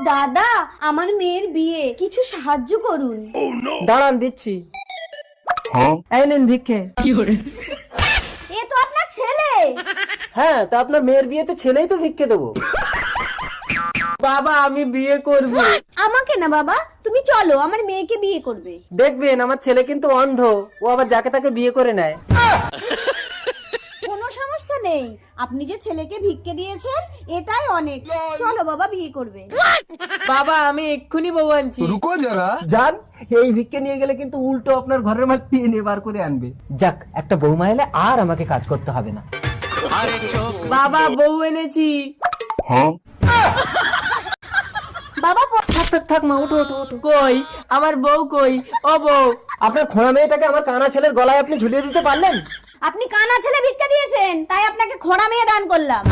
দাদা, আমার মেয়ের বিয়ে, কিছু সাহায্য করুন। দাঁড়ান দিচ্ছি। এই নিন ভিক্ষে। এ তো আপনার ছেলে। হ্যাঁ, তা আপনার মেয়ের বিয়েতে ছেলেই তো ভিক্ষে দেবো। বাবা, আমি বিয়ে করব। আমাকে না বাবা, তুমি চলো, আমার মেয়েকে বিয়ে করবে। দেখবেন, আমার ছেলে কিন্তু অন্ধ, ও আবার যাকে তাকে বিয়ে করে নেয়। কোনো সমস্যা নেই, আপনি যে ছেলেকে ভিক্ষে দিয়েছেন এটাই অনেক। চলো বাবা, বিয়ে করবে। বাবা, আমি এক্ষুনি বউ আনছি। रुको जरा। যান, এই ভিক্ষে নিয়ে গেলে কিন্তু উল্টো আপনার ঘরের মাল টেনে বার করে আনবে। যাক, একটা বৌমা এলে আর আমাকে কাজ করতে হবে না। বাবা, বউ এনেছি। বাবা থাক থাক থাক মা, ওঠো ওঠো ওঠো। কই আমার বউ, কই ও বউ? আপনার খোঁড়া মেয়েটাকে আমার কানা ছেলের গলায় আপনি ঝুলিয়ে দিতে পারলেন? আপনি কানা ছেলে ভিক্ষা দিয়েছেন, তাই আপনাকে খোঁড়া মেয়ে দান করলাম।